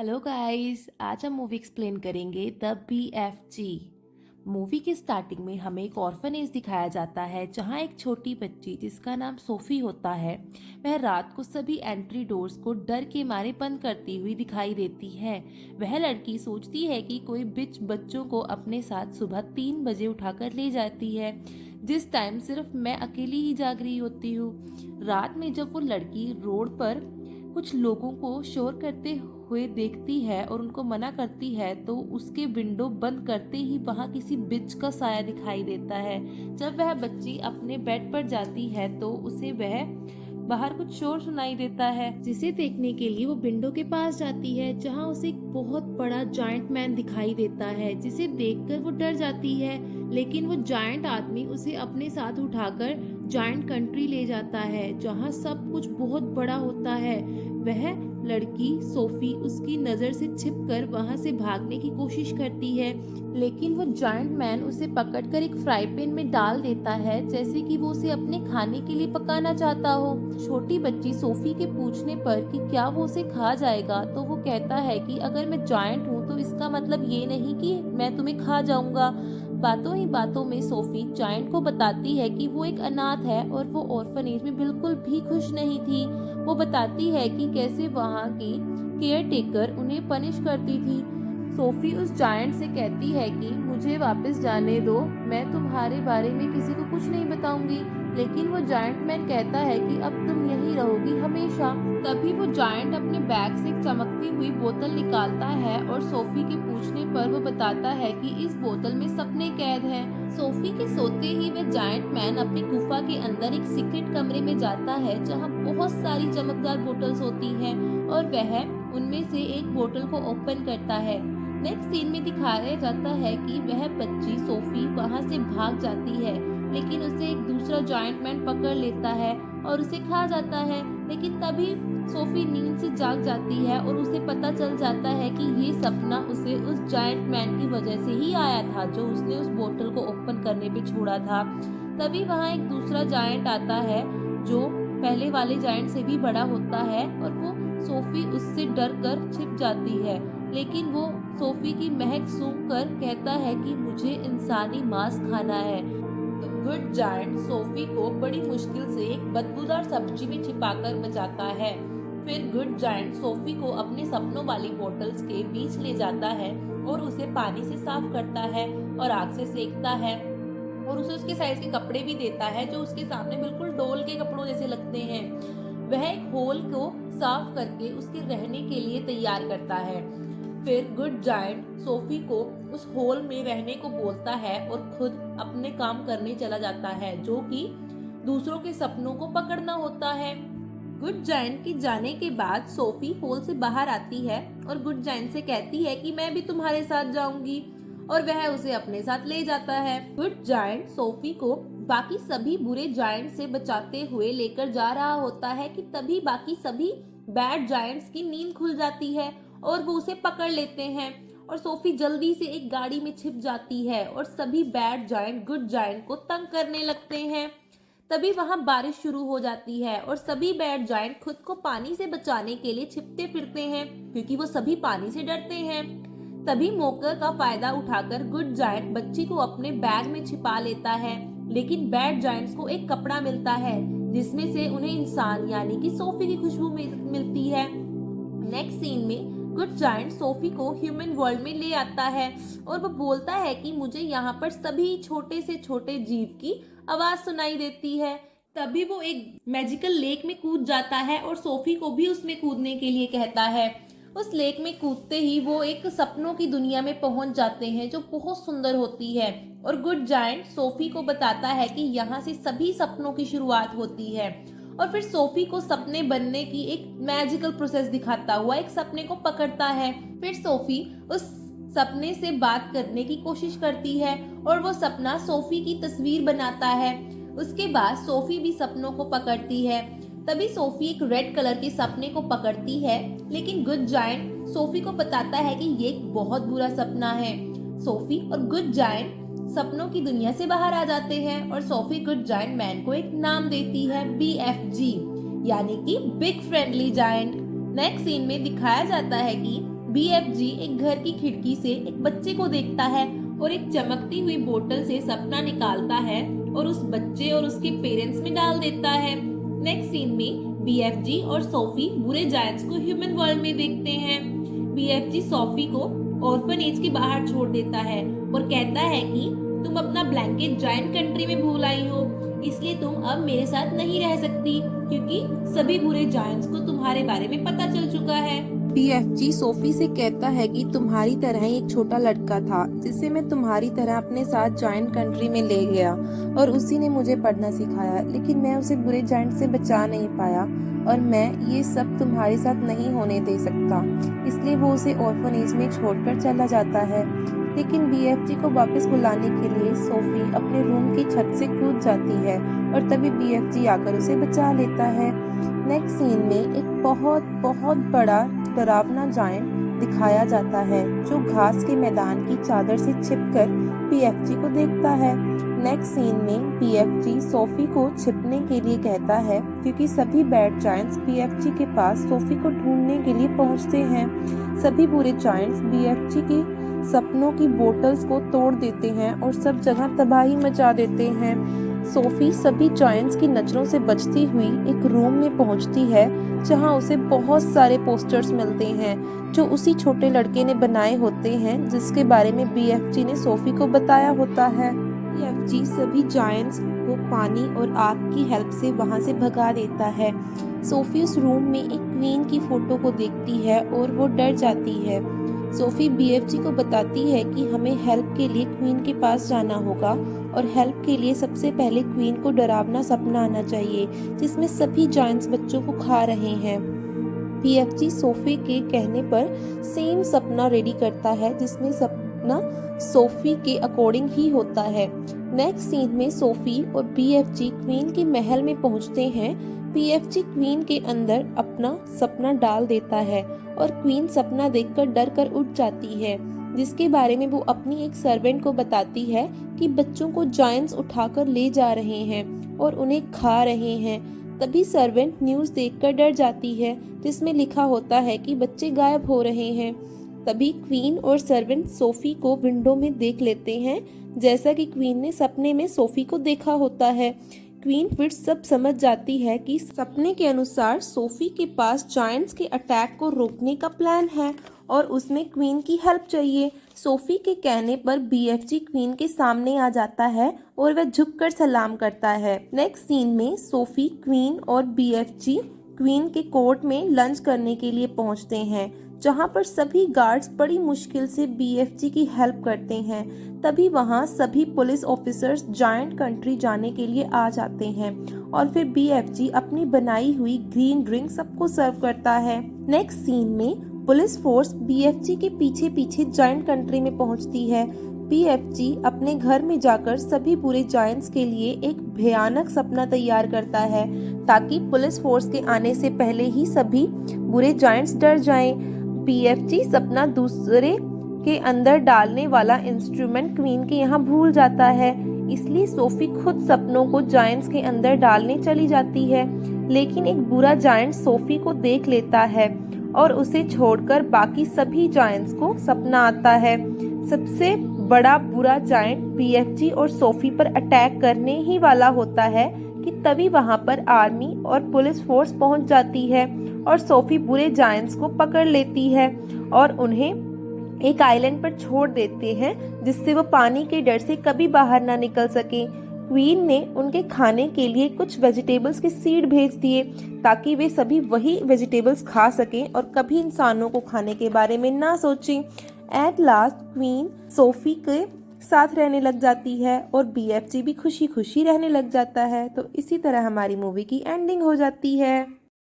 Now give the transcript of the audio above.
Hello guys, आज हम movie explain करेंगे द BFG। मूवी के स्टार्टिंग में हमें एक ऑर्फनेज दिखाया जाता है जहां एक छोटी बच्ची जिसका नाम सोफी होता है वह रात को सभी एंट्री डोर्स को डर के मारे बंद करती हुई दिखाई देती है। वह लड़की सोचती है कि कोई बिच बच्चों को अपने साथ सुबह 3 बजे उठाकर ले जाती है, जिस टाइम सिर्फ मैं अकेली ही जाग रही होती हूँ। रात में जब वो लड़की रोड पर कुछ लोगों को शोर करते हुए देखती है और उनको मना करती है तो उसके विंडो बंद करते ही वहां किसी बिच का साया दिखाई देता है। जब वह बच्ची अपने बेड पर जाती है तो उसे वह बाहर कुछ शोर सुनाई देता है, जिसे देखने के लिए वो विंडो के पास जाती है जहां उसे एक बहुत बड़ा जायंट मैन दिखाई देता है, जिसे देखकर वो डर जाती है। लेकिन वो जायंट आदमी उसे अपने साथ उठाकर जायंट कंट्री ले जाता है जहां सब कुछ बहुत बड़ा होता है। वह लड़की सोफी उसकी नजर से छिपकर वहां से भागने की कोशिश करती है, लेकिन वो जायंट मैन उसे पकड़कर एक फ्राई पैन में डाल देता है, जैसे कि वो उसे अपने खाने के लिए पकाना चाहता हो। छोटी बच्ची सोफी के पूछने पर कि क्या वो उसे खा जाएगा तो वो कहता है कि अगर मैं जायंट हूँ तो इसका मतलब ये नहीं कि मैं तुम्हें खा जाऊंगा। बातों ही बातों में सोफी जायंट को बताती है कि वो एक अनाथ है और वो ऑर्फनेज में बिल्कुल भी खुश नहीं थी। वो बताती है कि कैसे वहाँ की केयर टेकर उन्हें पनिश करती थी। सोफी उस जायंट से कहती है कि मुझे वापस जाने दो, मैं तुम्हारे बारे में किसी को कुछ नहीं बताऊंगी। लेकिन वो जायंट मैन कहता है कि अब तुम यहीं रहोगी हमेशा। तभी वो जायंट अपने बैग से एक चमकती हुई बोतल निकालता है और सोफी के पूछने पर वो बताता है कि इस बोतल में सपने कैद हैं। सोफी के सोते ही वह जायंट मैन अपनी गुफा के अंदर एक सीक्रेट कमरे में जाता है जहां बहुत सारी चमकदार बोतल्स होती हैं और वह उनमें से एक बोतल को ओपन करता है। नेक्स्ट सीन में दिखाया जाता है कि वह बच्ची सोफी वहां से भाग जाती है, लेकिन उसे एक दूसरा जायंट मैन पकड़ लेता है और उसे खा जाता है। लेकिन तभी सोफी नींद से जाग जाती है और उसे पता चल जाता है कि ये सपना उसे उस जायंट मैन की वजह से ही आया था जो उसने उस बोतल को ओपन करने पे छोड़ा था। तभी वहां एक दूसरा जायंट आता है जो पहले वाले जायंट से भी बड़ा होता है और वो सोफी उससे डर कर छिप जाती है, लेकिन वो सोफी की महक सूंघकर कहता है कि मुझे इंसानी मांस खाना है। तो गुड जायंट सोफी को बड़ी मुश्किल से एक बदबूदार सब्जी में छिपाकर बचाता है। फिर गुड जायंट सोफी को अपने सपनों वाली बोतल्स के बीच ले जाता है और उसे पानी से साफ करता है और आग से सेकता है और उसे उसके साइज के कपड़े भी देता है जो उसके सामने बिल्कुल डोल के कपड़ों जैसे लगते हैं। वह एक होल को साफ करके उसके रहने के लिए तैयार करता है। फिर गुड जायंट सोफी को उस होल में रहने को बोलता है और खुद अपने काम करने चला जाता है, जो कि दूसरों के सपनों को पकड़ना होता है। गुड जायंट के जाने के बाद सोफी होल से बाहर आती है और गुड जायंट से कहती है कि मैं भी तुम्हारे साथ जाऊंगी और वह उसे अपने साथ ले जाता है। गुड जायंट सोफी को बाकी सभी बुरे जायंट से बचाते हुए लेकर जा रहा होता है कि तभी बाकी सभी बैड जायंट्स की नींद खुल जाती है और वो उसे पकड़ लेते हैं और सोफी जल्दी से एक गाड़ी में छिप जाती है और सभी बैड जायंट गुड जायंट को तंग करने लगते हैं। तभी वहां बारिश शुरू हो जाती है और सभी बैड जायंट खुद को पानी से बचाने के लिए छिपते फिरते हैं क्योंकि वो सभी पानी से डरते हैं। तभी मौके का फायदा उठाकर गुड जायंट बच्ची को अपने बैग में छिपा लेता है, लेकिन बैड जायंट्स को एक कपड़ा मिलता है जिसमें से उन्हें इंसान यानी कि सोफी की खुशबू मिलती है। नेक्स्ट सीन में गुड जायंट सोफी को ह्यूमन वर्ल्ड में ले आता है और वो बोलता है कि मुझे यहाँ पर सभी छोटे से छोटे जीव की आवाज सुनाई देती है। तभी वो एक मैजिकल लेक में कूद जाता है और सोफी को भी उसमें कूदने के लिए कहता है। उस लेक में कूदते ही वो एक सपनों की दुनिया में पहुंच जाते हैं जो बहुत सुंदर होती है और गुड जायंट सोफी को बताता है कि यहाँ से सभी सपनों की शुरुआत होती है और फिर सोफी को सपने बनने की एक मैजिकल प्रोसेस दिखाता हुआ एक सपने को पकड़ता है। फिर सोफी उस सपने से बात करने की कोशिश करती है और वो सपना सोफी की तस्वीर बनाता है। उसके बाद सोफी भी सपनों को पकड़ती है। तभी सोफी एक रेड कलर के सपने को पकड़ती है, लेकिन गुड जायंट सोफी को बताता है कि ये एक बहुत बुरा सपना है। सोफी और गुड जायंट सपनों की दुनिया से बाहर आ जाते हैं और सोफी गुड जायंट मैन को एक नाम देती है BFG यानी कि big friendly giant. Next scene में दिखाया जाता है कि BFG एक घर की खिड़की से एक बच्चे को देखता है और एक चमकती हुई बोतल से सपना निकालता है और उस बच्चे और उसके पेरेंट्स में डाल देता है। नेक्स्ट सीन में BFG और सोफी बुरे जायंट्स को ह्यूमन वर्ल्ड में देखते हैं। BFG सोफी को ऑर्फनेज के बाहर छोड़ देता है और कहता है कि तुम अपना ब्लैंकेट जायंट कंट्री में भूल आई हो, इसलिए तुम अब मेरे साथ नहीं रह सकती क्योंकि सभी बुरे जायंट्स को तुम्हारे बारे में पता चल चुका है। BFG सोफी से कहता है कि तुम्हारी तरह ही एक छोटा लड़का था जिसे मैं तुम्हारी तरह अपने साथ जायंट कंट्री में ले गया और उसी ने मुझे पढ़ना सिखाया, लेकिन मैं उसे बुरे जायंट से बचा नहीं पाया और मैं ये सब तुम्हारे साथ नहीं होने दे सकता, इसलिए वो उसे ऑर्फनेज में छोड़कर चला जाता है। लेकिन BFG को वापस बुलाने के लिए सोफी अपने रूम की छत से कूद जाती है और तभी BFG आकर उसे बचा लेता है। नेक्स्ट सीन में एक बहुत बहुत बड़ा डरावना जायंट दिखाया जाता है जो घास के मैदान की चादर से छिपकर BFG को देखता है। नेक्स्ट सीन में BFG सोफी को छिपने के लिए कहता है क्योंकि सभी बैड जायंट्स BFG के पास सोफी को ढूंढने के लिए पहुंचते हैं। सभी बुरे जायंट्स BFG के सपनों की बोतल्स को तोड़ देते हैं और सब जगह तबाही मचा देते हैं। सोफी सभी जायंट्स की नजरों से बचती हुई एक रूम में पहुंचती है जहां उसे बहुत सारे पोस्टर्स मिलते हैं जो उसी छोटे लड़के ने बनाए होते हैं जिसके बारे में BFG ने सोफी को बताया होता है। BFG सभी जायंट्स को पानी और आग की हेल्प से वहां से भगा देता है। सोफी उस रूम में एक क्वीन की फोटो को देखती है और वो डर जाती है। सोफी BFG को बताती है कि हमें हेल्प के लिए क्वीन के पास जाना होगा और हेल्प के लिए सबसे पहले क्वीन को डरावना सपना आना चाहिए जिसमें सभी जायंट्स बच्चों को खा रहे हैं। BFG सोफी के कहने पर सेम सपना रेडी करता है जिसमें सपना सोफी के अकॉर्डिंग ही होता है। नेक्स्ट सीन में सोफी और BFG क्वीन के महल में पहुंचते हैं। BFG क्वीन के अंदर अपना सपना डाल देता है और क्वीन सपना देखकर डर कर उठ जाती है, जिसके बारे में वो अपनी एक सर्वेंट को बताती है कि बच्चों को जायंट्स उठाकर ले जा रहे हैं और उन्हें खा रहे हैं। तभी सर्वेंट न्यूज़ देखकर डर जाती है जिसमें लिखा होता है कि बच्चे गायब हो रहे हैं। तभी क्वीन और सर्वेंट सोफी को विंडो में देख लेते हैं जैसा कि क्वीन ने सपने में सोफी को देखा होता है। क्वीन फिर सब समझ जाती है कि सपने के अनुसार सोफी के पास जायंट्स के अटैक को रोकने का प्लान है और उसमें क्वीन की हेल्प चाहिए। सोफी के कहने पर BFG क्वीन के सामने आ जाता है और वह झुककर सलाम करता है। नेक्स्ट सीन में सोफी, क्वीन और BFG क्वीन के कोर्ट में लंच करने के लिए पहुंचते हैं जहां पर सभी गार्ड्स बड़ी मुश्किल से BFG की हेल्प करते हैं। तभी वहां सभी पुलिस ऑफिसर्स जायंट कंट्री जाने के लिए आ जाते हैं और फिर BFG अपनी बनाई हुई ग्रीन ड्रिंक सबको सर्व करता है। नेक्स्ट सीन में पुलिस फोर्स BFG के पीछे पीछे जायंट कंट्री में पहुंचती है। BFG अपने घर में जाकर सभी बुरे जायंट्स के लिए एक भयानक सपना तैयार करता है ताकि पुलिस फोर्स के आने से पहले ही सभी बुरे जायंट्स डर जाएं। BFG सपना दूसरे के अंदर डालने वाला इंस्ट्रूमेंट क्वीन के यहाँ भूल जाता है, इसलिए सोफी खुद सपनों को जायंट्स के अंदर डालने चली जाती है। लेकिन एक बुरा जायंट सोफी को देख लेता है और उसे छोड़कर बाकी सभी जायंट्स को सपना आता है। सबसे बड़ा बुरा जायंट BFG और सोफी पर अटैक करने ही वाला होता है कि तभी वहां पर आर्मी और पुलिस फोर्स पहुंच जाती है और सोफी बुरे जायंट्स को पकड़ लेती है और उन्हें एक आइलैंड पर छोड़ देते हैं जिससे वो पानी के डर से कभी बाहर ना निकल सके। क्वीन ने उनके खाने के लिए कुछ वेजिटेबल्स के सीड भेज दिए ताकि वे सभी वही वेजिटेबल्स खा सकें और कभी इंसानों को खाने के बारे में ना सोचें। एट लास्ट क्वीन सोफी के साथ रहने लग जाती है और BFG भी खुशी खुशी रहने लग जाता है। तो इसी तरह हमारी मूवी की एंडिंग हो जाती है।